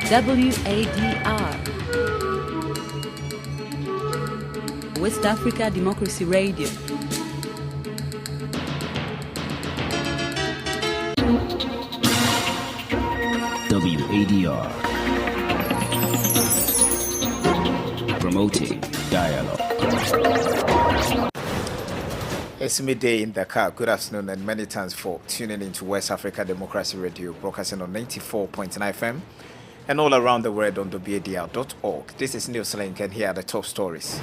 WADR, West Africa Democracy Radio. WADR, promoting dialogue. It's midday in Dakar. Good afternoon and many thanks for tuning into West Africa Democracy Radio, broadcasting on 94.9 FM and all around the world on WADR.org. This is NEWSLINK and here are the top stories.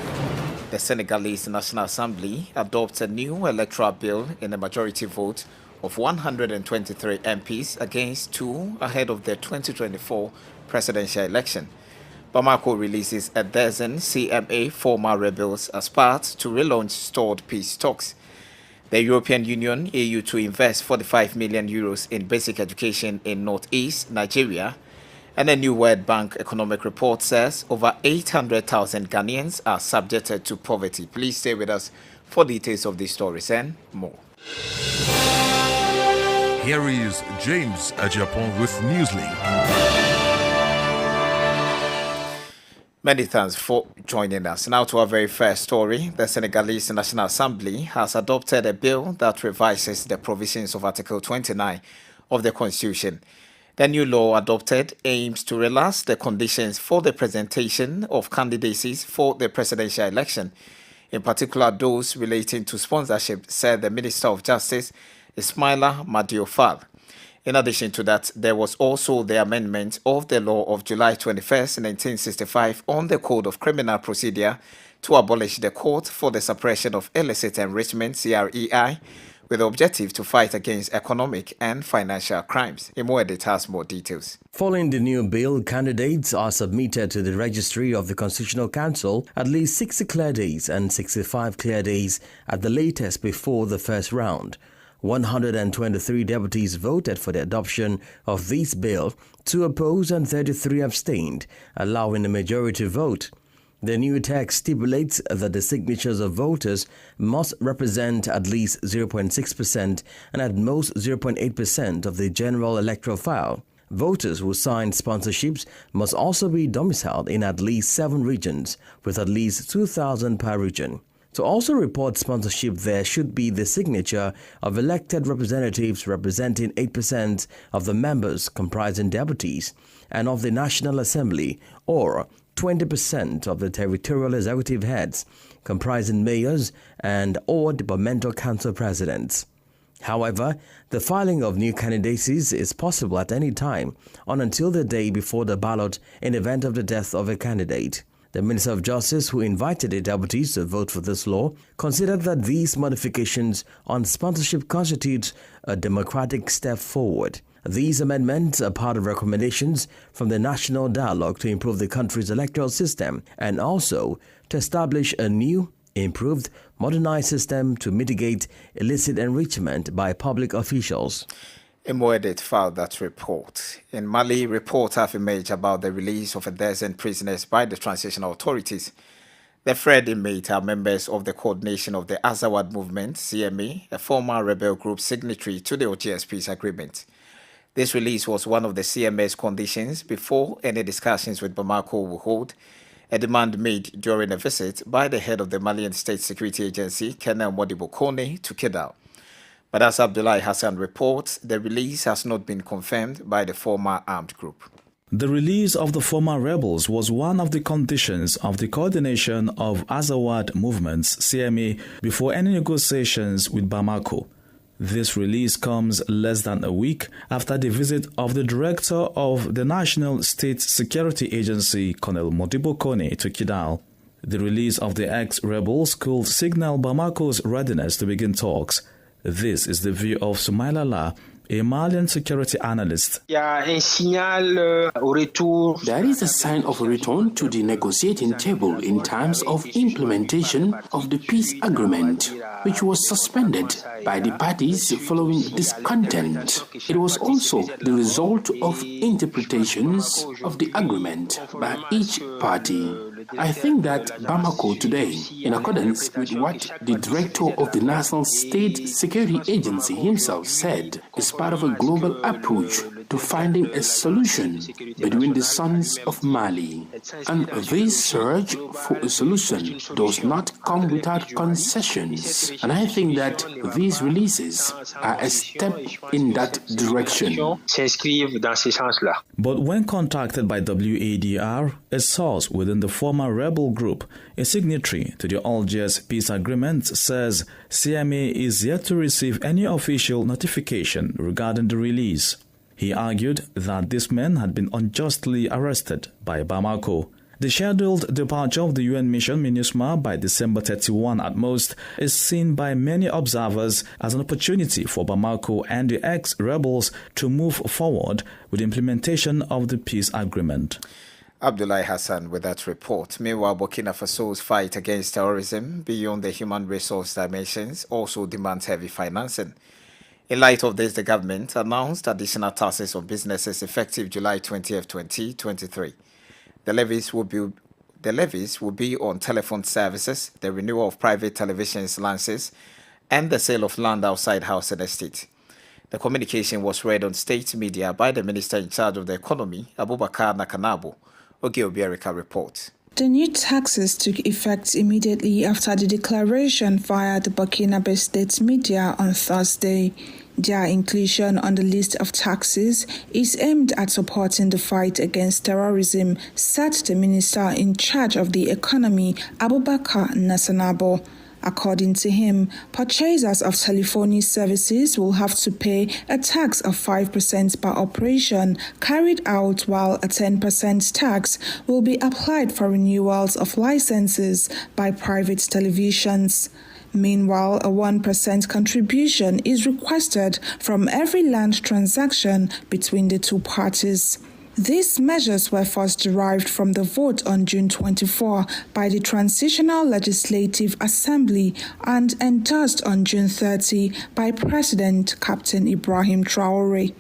The Senegalese National Assembly adopts a new electoral bill in a majority vote of 123 MPs against 2 ahead of the 2024 presidential election. Bamako releases a dozen CMA former rebels as part to relaunch stalled peace talks. The European Union, EU, to invest 45 million euros in basic education in northeast Nigeria. And a new World Bank economic report says over 800,000 Ghanaians are subjected to poverty. Please stay with us for details of these stories and more. Here is James Ajapon with NEWSLINK. Many thanks for joining us. Now to our very first story. The Senegalese National Assembly has adopted a bill that revises the provisions of Article 29 of the Constitution. The new law adopted aims to relax the conditions for the presentation of candidacies for the presidential election, in particular those relating to sponsorship, said the Minister of Justice, Ismaila Madior Fall. In addition to that, there was also the amendment of the law of July 21st, 1965 on the Code of Criminal Procedure to abolish the Court for the Suppression of Illicit Enrichment, CREI, with the objective to fight against economic and financial crimes. Imoedit has more details. Following the new bill, candidates are submitted to the registry of the Constitutional Council at least 60 clear days and 65 clear days at the latest before the first round. 123 deputies voted for the adoption of this bill, 2 opposed and 33 abstained, allowing a majority vote. The new text stipulates that the signatures of voters must represent at least 0.6% and at most 0.8% of the general electoral file. Voters who sign sponsorships must also be domiciled in at least 7 regions, with at least 2,000 per region. To also report sponsorship, there should be the signature of elected representatives representing 8% of the members comprising deputies and of the National Assembly, or 20% of the territorial executive heads comprising mayors and or departmental council presidents. However, the filing of new candidacies is possible at any time on until the day before the ballot in event of the death of a candidate. The Minister of Justice, who invited the deputies to vote for this law, considered that these modifications on sponsorship constitute a democratic step forward. These amendments are part of recommendations from the National Dialogue to improve the country's electoral system and also to establish a new, improved, modernized system to mitigate illicit enrichment by public officials. Imoedit filed that report. In Mali, reports have emerged about the release of a dozen prisoners by the transitional authorities. The freed inmates are members of the coordination of the OSIWA movement, CMA, a former rebel group signatory to the OGS peace agreement. This release was one of the CMA's conditions before any discussions with Bamako will hold, a demand made during a visit by the head of the Malian State Security Agency, Colonel Modibo Kone, to Kidal. But as Abdullahi Hassan reports, the release has not been confirmed by the former armed group. The release of the former rebels was one of the conditions of the coordination of Azawad movements, CMA, before any negotiations with Bamako. This release comes less than a week after the visit of the director of the National State Security Agency, Colonel Modibo Kone, to Kidal. The release of the ex-rebels could signal Bamako's readiness to begin talks. This is the view of Soumaila La, a Malian security analyst. There is a sign of a return to the negotiating table in terms of implementation of the peace agreement, which was suspended by the parties following discontent. It was also the result of interpretations of the agreement by each party. I think that Bamako today, in accordance with what the director of the National State Security Agency himself said, is part of a global approach to finding a solution between the sons of Mali. And this search for a solution does not come without concessions. And I think that these releases are a step in that direction. But when contacted by WADR, a source within the former rebel group, a signatory to the Algiers peace agreement, says CMA is yet to receive any official notification regarding the release. He argued that these men had been unjustly arrested by Bamako. The scheduled departure of the UN mission MINUSMA by December 31 at most is seen by many observers as an opportunity for Bamako and the ex-rebels to move forward with implementation of the peace agreement. Abdullahi Hassan with that report. Meanwhile, Burkina Faso's fight against terrorism beyond the human resource dimensions also demands heavy financing. In light of this, the government announced additional taxes on businesses effective July 20th, 2023. The levies will be on telephone services, the renewal of private television licenses, and the sale of land outside house and estate. The communication was read on state media by the minister in charge of the economy, Abubakar Nakanabo. Oge Obiarika reports. The new taxes took effect immediately after the declaration via the Burkinabe state media on Thursday. Their inclusion on the list of taxes is aimed at supporting the fight against terrorism, said the minister in charge of the economy, Abubakar Nasanabo. According to him, purchasers of telephony services will have to pay a tax of 5% per operation carried out, while a 10% tax will be applied for renewals of licenses by private televisions. Meanwhile, a 1% contribution is requested from every land transaction between the two parties. These measures were first derived from the vote on June 24 by the Transitional Legislative Assembly and endorsed on June 30 by President Captain Ibrahim Traoré.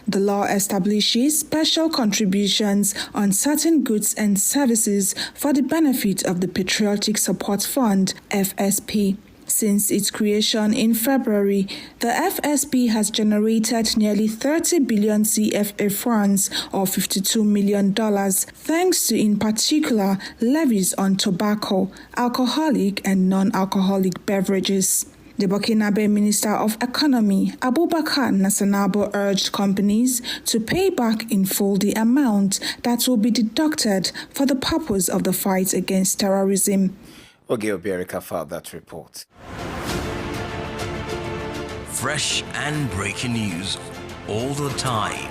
The law establishes special contributions on certain goods and services for the benefit of the Patriotic Support Fund, FSP. Since its creation in February, the FSP has generated nearly 30 billion CFA francs or $52 million, thanks to, in particular, levies on tobacco, alcoholic and non-alcoholic beverages. The Burkinabe Minister of Economy, Abubakar Nasanabo, urged companies to pay back in full the amount that will be deducted for the purpose of the fight against terrorism. Oge Obiarika filed that report. Fresh and breaking news all the time.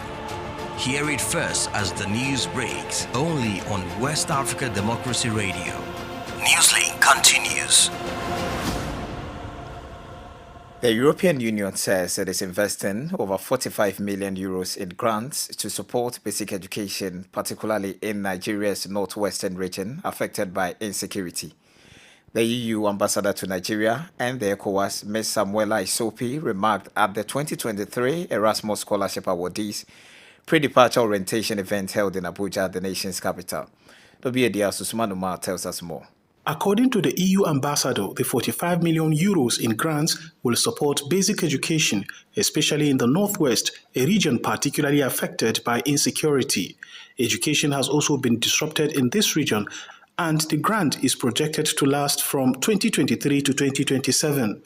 Hear it first as the news breaks, only on West Africa Democracy Radio. NEWSLINK continues. The European Union says it is investing over 45 million euros in grants to support basic education, particularly in Nigeria's northwestern region affected by insecurity. The EU ambassador to Nigeria and the ECOWAS, Ms. Samuela Isopi, remarked at the 2023 Erasmus Scholarship Awardees pre-departure orientation event held in Abuja, the nation's capital. WADR Susman Umar tells us more. According to the EU ambassador, the 45 million euros in grants will support basic education, especially in the Northwest, a region particularly affected by insecurity. Education has also been disrupted in this region, and the grant is projected to last from 2023 to 2027.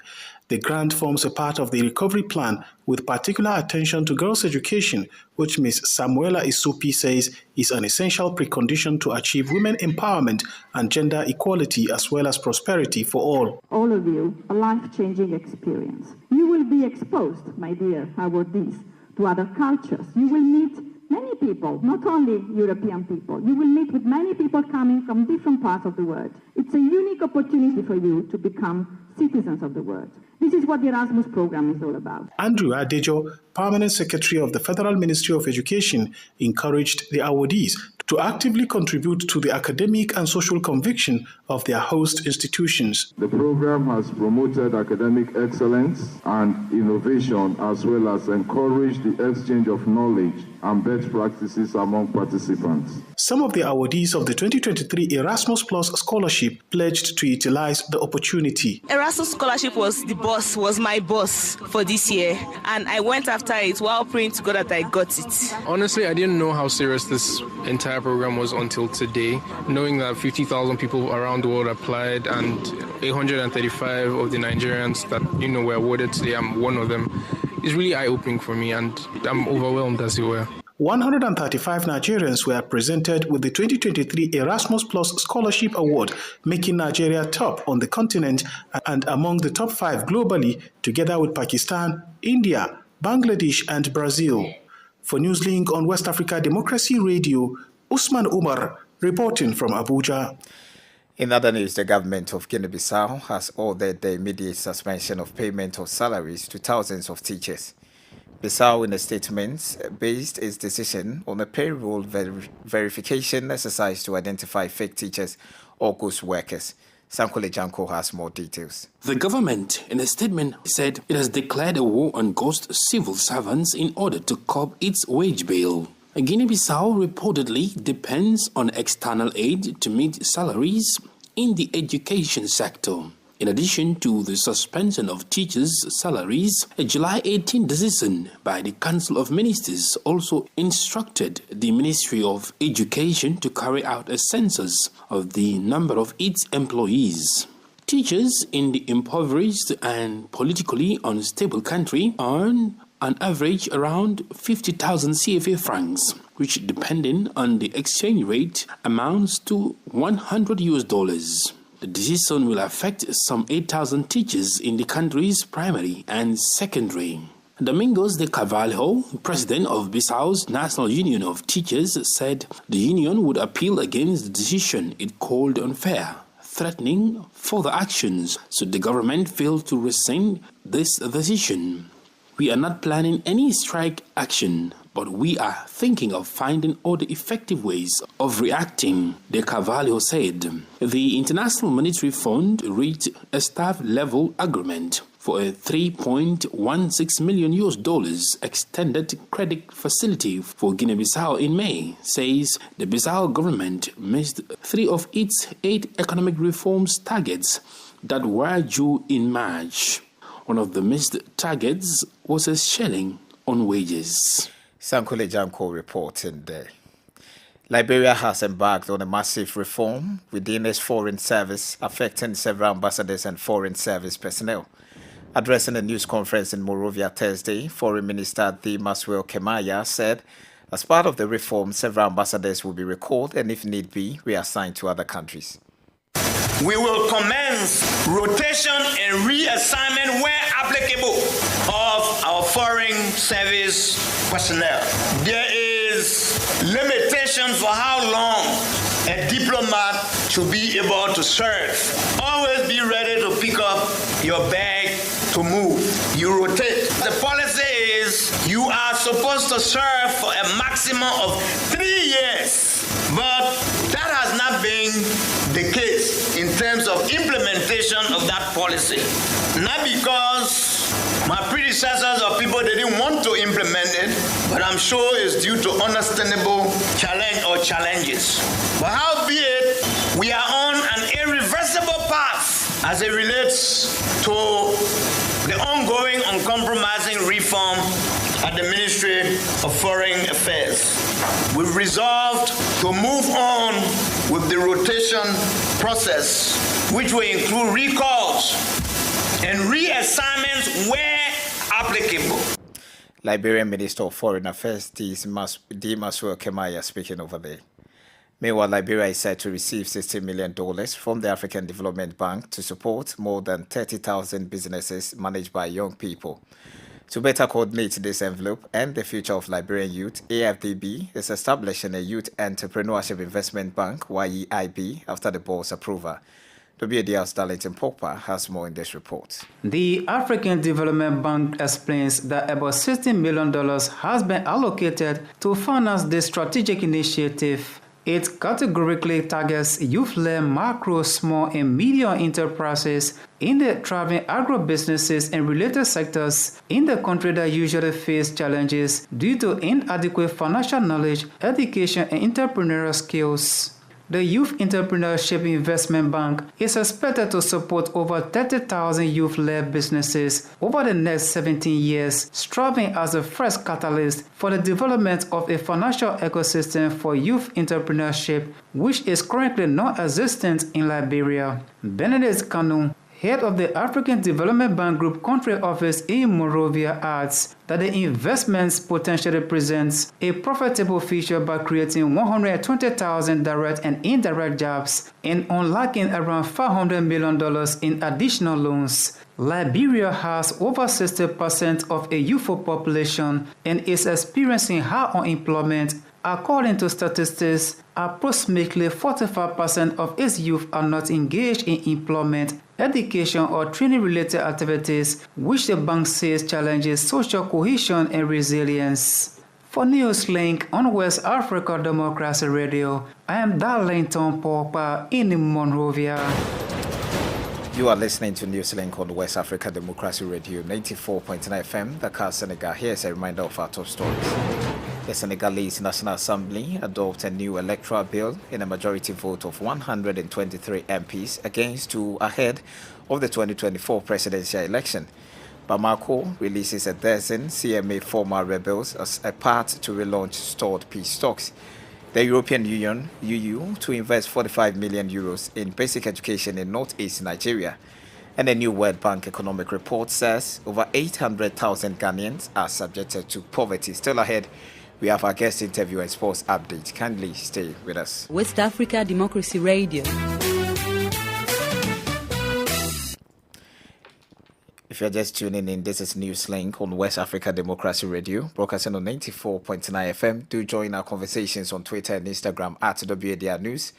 The grant forms a part of the recovery plan with particular attention to girls' education, which Ms. Samuela Isopi says is an essential precondition to achieve women empowerment and gender equality as well as prosperity for all. All of you, a life-changing experience. You will be exposed, my dear awardees, to other cultures. You will meet many people, not only European people. You will meet with many people coming from different parts of the world. It's a unique opportunity for you to become citizens of the world. This is what the Erasmus program is all about. Andrew Adejo, Permanent Secretary of the Federal Ministry of Education, encouraged the awardees to actively contribute to the academic and social conviction of their host institutions. The program has promoted academic excellence and innovation, as well as encouraged the exchange of knowledge and best practices among participants. Some of the awardees of the 2023 Erasmus Plus Scholarship pledged to utilize the opportunity. Erasmus Scholarship was the boss was my boss for this year, and I went after it while praying to God that I got it. Honestly, I didn't know how serious this entire program was until today, knowing that 50,000 people around the world applied and 835 of the Nigerians that were awarded today, I'm one of them. It's really eye-opening for me, and I'm overwhelmed, as it were. 135 Nigerians were presented with the 2023 Erasmus Plus Scholarship Award, making Nigeria top on the continent and among the top 5 globally, together with Pakistan, India, Bangladesh, and Brazil. For NewsLink on West Africa Democracy Radio, Usman Umar reporting from Abuja. In other news, the government of Guinea-Bissau has ordered the immediate suspension of payment of salaries to thousands of teachers. Bissau, in a statement, based its decision on a payroll verification exercise to identify fake teachers or ghost workers. Sankole Janko has more details. The government, in a statement, said it has declared a war on ghost civil servants in order to curb its wage bill. Guinea-Bissau reportedly depends on external aid to meet salaries in the education sector. In addition to the suspension of teachers' salaries, a July 18 decision by the Council of Ministers also instructed the Ministry of Education to carry out a census of the number of its employees. Teachers in the impoverished and politically unstable country earn an average around 50,000 CFA francs, which, depending on the exchange rate, amounts to $100. The decision will affect some 8,000 teachers in the country's primary and secondary. Domingos de Carvalho, president of Bissau's National Union of Teachers, said the union would appeal against the decision it called unfair, threatening further actions should the government fail to rescind this decision. We are not planning any strike action, but we are thinking of finding other effective ways of reacting, De Carvalho said. The International Monetary Fund reached a staff-level agreement for a $3.16 million extended credit facility for Guinea-Bissau in May, says the Bissau government missed 3 of its 8 economic reforms targets that were due in March. One of the missed targets was a shelling on wages. Sankole Janko reporting there. Liberia has embarked on a massive reform within its foreign service, affecting several ambassadors and foreign service personnel. Addressing a news conference in Monrovia Thursday, Foreign Minister Maswell Kemaya said, as part of the reform, several ambassadors will be recalled and, if need be, reassigned to other countries. We will commence rotation and reassignment where applicable of our foreign service personnel. There is limitation for how long a diplomat should be able to serve. Always be ready to pick up your bag to move. You rotate. The policy is you are supposed to serve for a maximum of 3 years, but that has not been the case in terms of implementation of that policy. Not because my predecessors or people they didn't want to implement it, but I'm sure it's due to understandable challenges. But howbeit, we are on an irreversible path as it relates to the ongoing uncompromising reform at the Ministry of Foreign Affairs. We've resolved to move on with the rotation process, which will include recalls and reassignments where applicable. Liberian Minister of Foreign Affairs Maswell Kemaya speaking over there. Meanwhile, Liberia is set to receive $60 million from the African Development Bank to support more than 30,000 businesses managed by young people. To better coordinate this envelope and the future of Liberian youth, AFDB is establishing a Youth Entrepreneurship Investment Bank, YEIB, after the board's approval. WADL's Darlington Pogba has more in this report. The African Development Bank explains that about $60 million has been allocated to finance this strategic initiative. It categorically targets youth-led macro, small, and medium enterprises in the thriving agro-businesses and related sectors in the country that usually face challenges due to inadequate financial knowledge, education, and entrepreneurial skills. The Youth Entrepreneurship Investment Bank is expected to support over 30,000 youth-led businesses over the next 17 years, serving as the first catalyst for the development of a financial ecosystem for youth entrepreneurship, which is currently non-existent in Liberia. Benedict Kanu, head of the African Development Bank Group Country Office in Monrovia, adds that the investments potentially presents a profitable future by creating 120,000 direct and indirect jobs and unlocking around $500 million in additional loans. Liberia has over 60% of a youthful population and is experiencing high unemployment. According to statistics, approximately 45% of its youth are not engaged in employment, education, or training-related activities, which the bank says challenges social cohesion and resilience. For NewsLink on West Africa Democracy Radio, I am Darlington Popa in Monrovia. You are listening to NewsLink on West Africa Democracy Radio 94.9 FM, Dakar, Senegal. Here's a reminder of our top stories. The Senegalese National Assembly adopted a new electoral bill in a majority vote of 123 MPs against 2 ahead of the 2024 presidential election. Bamako releases a dozen CMA former rebels as a part to relaunch stored peace stocks. The European Union, EU, to invest 45 million euros in basic education in northeast Nigeria. And a new World Bank economic report says over 800,000 Ghanaians are subjected to poverty. Still ahead, we have our guest interview and sports update. Kindly stay with us. West Africa Democracy Radio. If you're just tuning in, this is NewsLink on West Africa Democracy Radio, broadcasting on 94.9 FM. Do join our conversations on Twitter and Instagram at WADR News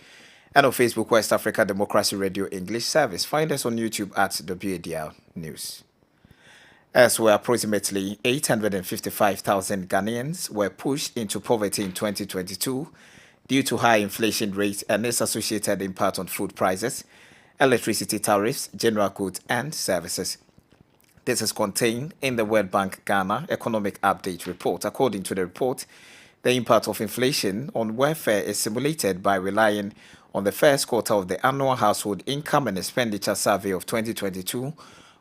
and on Facebook, West Africa Democracy Radio English Service. Find us on YouTube at WADR News. As well, approximately 855,000 Ghanaians were pushed into poverty in 2022 due to high inflation rates and its associated impact on food prices, electricity tariffs, general goods and services. This is contained in the World Bank Ghana Economic Update Report. According to the report, the impact of inflation on welfare is simulated by relying on the first quarter of the annual Household Income and Expenditure Survey of 2022,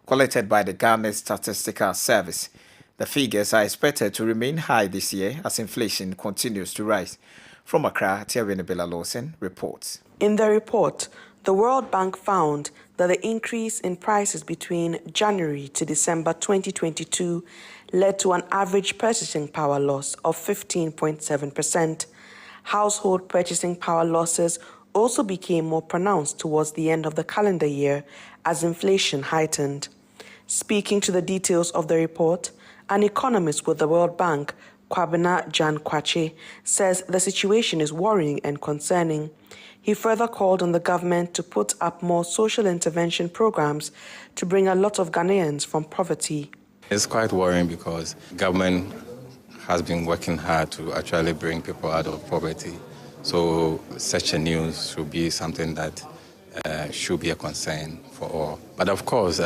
collected by the Ghana Statistical Service. The figures are expected to remain high this year as inflation continues to rise. From Accra, Tiawinabela Lawson reports. In the report, the World Bank found that the increase in prices between January to December 2022 led to an average purchasing power loss of 15.7%. Household purchasing power losses also became more pronounced towards the end of the calendar year as inflation heightened. Speaking to the details of the report, an economist with the World Bank, Kwabena Jan Kwache, says the situation is worrying and concerning. He further called on the government to put up more social intervention programs to bring a lot of Ghanaians from poverty. It's quite worrying because government has been working hard to actually bring people out of poverty. So such a news should be something that should be a concern for all. But of course,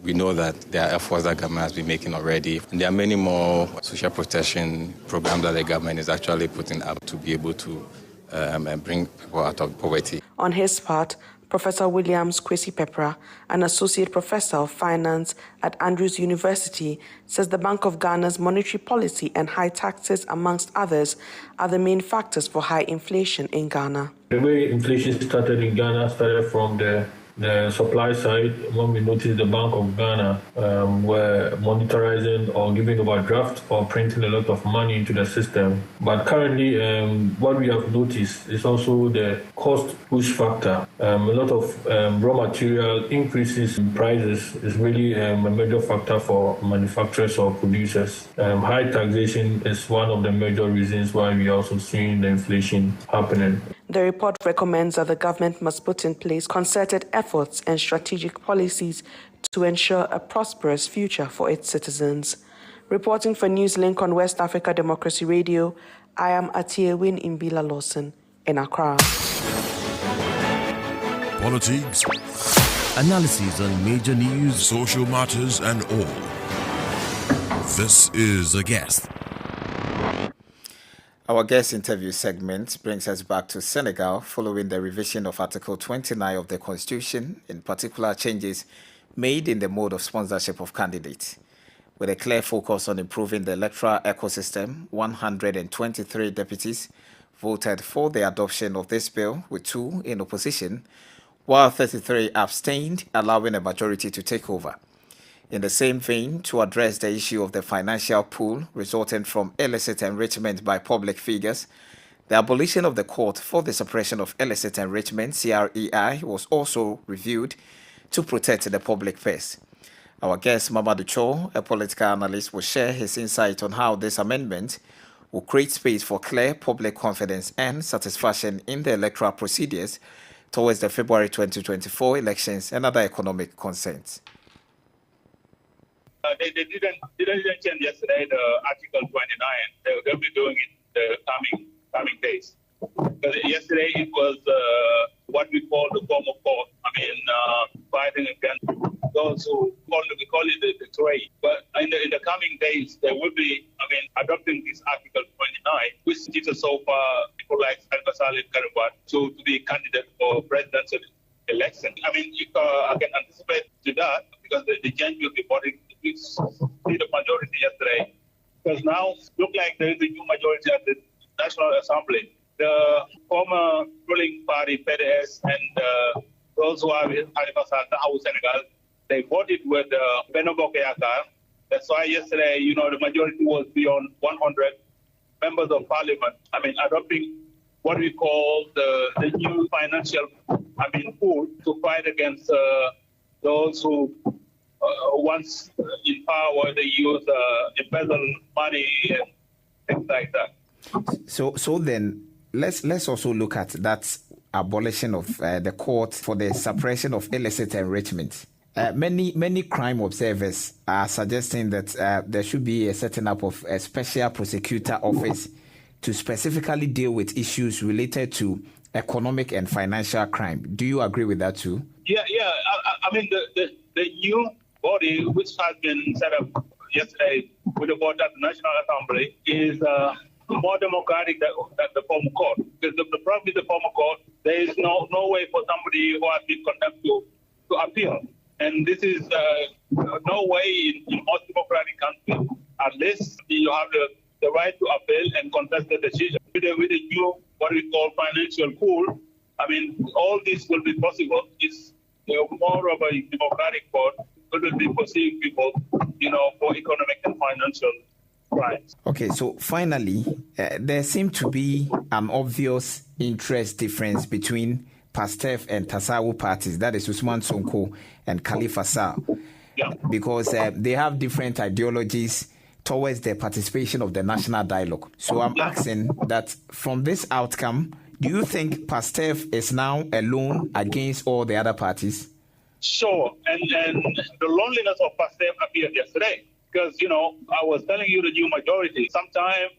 we know that there are efforts that government has been making already. And there are many more social protection programs that the government is actually putting up to be able to and bring people out of poverty. On his part, Professor Williams Kwesi Pepra, an associate professor of finance at Andrews University, says the Bank of Ghana's monetary policy and high taxes, amongst others, are the main factors for high inflation in Ghana. The way inflation started in Ghana started from the supply side. When we noticed the Bank of Ghana were monitoring or giving overdraft or printing a lot of money into the system. But currently, what we have noticed is also the cost push factor. A lot of raw material increases in prices is really a major factor for manufacturers or producers. High taxation is one of the major reasons why we are also seeing the inflation happening. The report recommends that the government must put in place concerted efforts and strategic policies to ensure a prosperous future for its citizens. Reporting for NewsLink on West Africa Democracy Radio, I am Atiewin Imbila Lawson in Accra. Politics, analysis on major news, social matters, and all. This is A Guest. Our guest interview segment brings us back to Senegal following the revision of Article 29 of the Constitution, in particular changes made in the mode of sponsorship of candidates. With a clear focus on improving the electoral ecosystem, 123 deputies voted for the adoption of this bill, with 2 in opposition, while 33 abstained, allowing a majority to take over. In the same vein, to address the issue of the financial pool resulting from illicit enrichment by public figures, the abolition of the Court for the Suppression of Illicit Enrichment, CREI, was also reviewed to protect the public purse. Our guest, Mamadou Cho, a political analyst, will share his insight on how this amendment will create space for clear public confidence and satisfaction in the electoral procedures towards the February 2024 elections and other economic concerns. They didn't change yesterday the Article 29. They'll be doing it the coming days. Because yesterday it was what we call the form of court. Fighting against those who we call it the trade. But in the coming days, there will be, adopting this Article 29, which is so far people like Al-Basal and Karimbat to be candidate for presidential election. I can anticipate to that because the change will be voting to see the majority yesterday. Because now look like there is a new majority at the National Assembly. The former ruling party, PDS, and those who are in Senegal, they voted with Benno Bokk Yakaar. That's why yesterday, the majority was beyond 100 members of parliament. Adopting what we call the new financial, pool to fight against those who once in power, they use embezzle money and things like that. So then, let's also look at that abolition of the Court for the Suppression of Illicit Enrichment. Many crime observers are suggesting that there should be a setting up of a special prosecutor office to specifically deal with issues related to economic and financial crime. Do you agree with that too? Yeah. The new body which has been set up yesterday with the vote at the National Assembly is more democratic than the former court. Because the problem with the former court, there is no way for somebody who has been condemned to appeal. And this is no way in most democratic countries, unless you have the right to appeal and contest the decision. With the new, what we call financial pool, all this will be possible. It's more of a democratic court. It will be pursuing people, for economic and financial crimes. Okay, so finally, there seemed to be an obvious interest difference between PASTEF and Tasawu parties, that is Usman Sonko and Khalifa Sall, because they have different ideologies towards the participation of the national dialogue. So I'm asking that from this outcome, do you think PASTEF is now alone against all the other parties? Sure, and the loneliness of PASTEF appeared yesterday because, I was telling you the new majority. Sometime,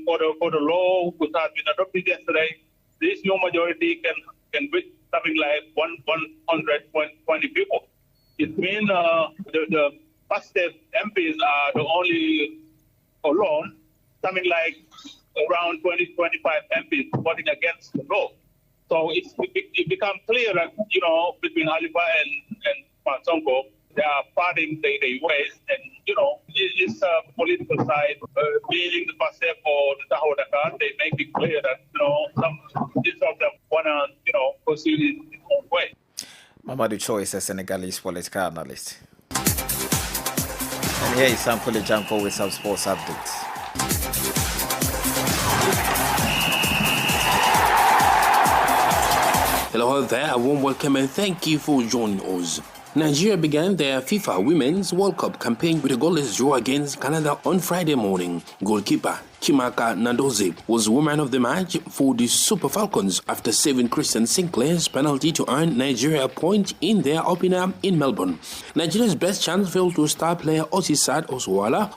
for the law which has been adopted yesterday, this new majority can be something like 120 people. It means the PASTEF MPs are the only alone, something like around 20-25 MPs voting against the law. So it becomes clear that, between Khalifa and Sonko, they are parting their ways. And, it's a political side, being the PASTEF or the Tahoe Dakar, they make it clear that, some of them want to, pursue it in their own way. Mamadou Cho is a Senegalese political analyst. And here is Sampole Janko with some sports updates. Hello there, a warm welcome and thank you for joining us. Nigeria began their FIFA Women's World Cup campaign with a goalless draw against Canada on Friday morning. Goalkeeper Chimaka Nandozie was woman of the match for the Super Falcons after saving Christian Sinclair's penalty to earn Nigeria a point in their opener in Melbourne. Nigeria's best chance fell to star player Osisat,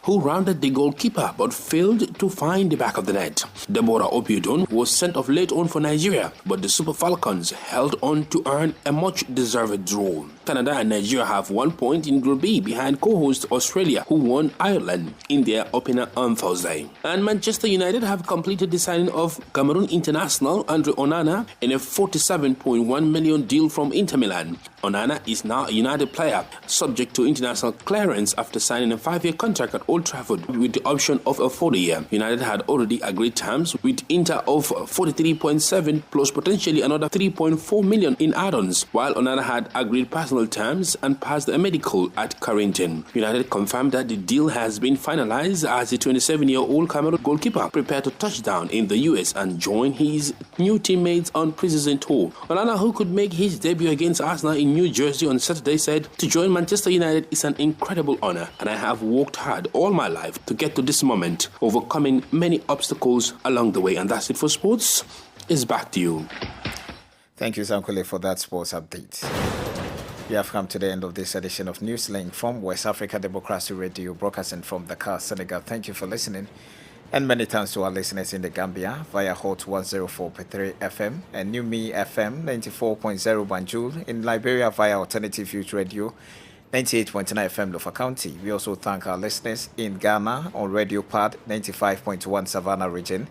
who rounded the goalkeeper but failed to find the back of the net. Deborah Obiodun was sent off late on for Nigeria, but the Super Falcons held on to earn a much-deserved draw. Canada and Nigeria have 1 point in Group B behind co-host Australia, who won Ireland in their opener on Thursday. And Manchester United have completed the signing of Cameroon international Andre Onana in a $47.1 million deal from Inter Milan. Onana is now a United player, subject to international clearance after signing a 5-year contract at Old Trafford with the option of a 40-year. United had already agreed terms with Inter of 43.7 plus potentially another 3.4 million in add-ons, while Onana had agreed personal terms and passed a medical at Carrington. United confirmed that the deal has been finalized as the 27-year-old Cameroon goalkeeper prepared to touch down in the US and join his new teammates on pre-season tour. Onana, who could make his debut against Arsenal in New Jersey on Saturday, said, "To join Manchester United is an incredible honor, and I have worked hard all my life to get to this moment, overcoming many obstacles along the way." And that's it for sports. It's back to you. Thank you, Zankule, for that sports update. We have come to the end of this edition of NewsLink from West Africa Democracy Radio, broadcasting from Dakar, Senegal. Thank you for listening. And many thanks to our listeners in the Gambia via Hot 104.3 FM and New Me FM 94.0 Banjul, in Liberia via Alternative Youth Radio 98.9 FM Lofa County. We also thank our listeners in Ghana on Radio Pad 95.1 Savannah region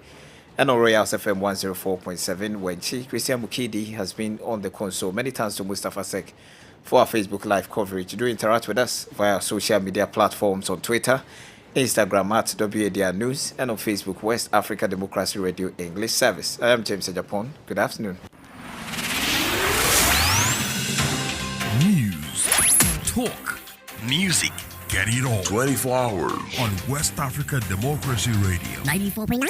and on Royals FM 104.7 Wenchi. Christian Mukidi has been on the console. Many thanks to Mustafa Sek for our Facebook Live coverage. Do interact with us via social media platforms on Twitter, Instagram at WADR News, and on Facebook, West Africa Democracy Radio English Service. I am James Ejapon. Good afternoon. News, talk, music, get it all. 24 hours on West Africa Democracy Radio. 94.9.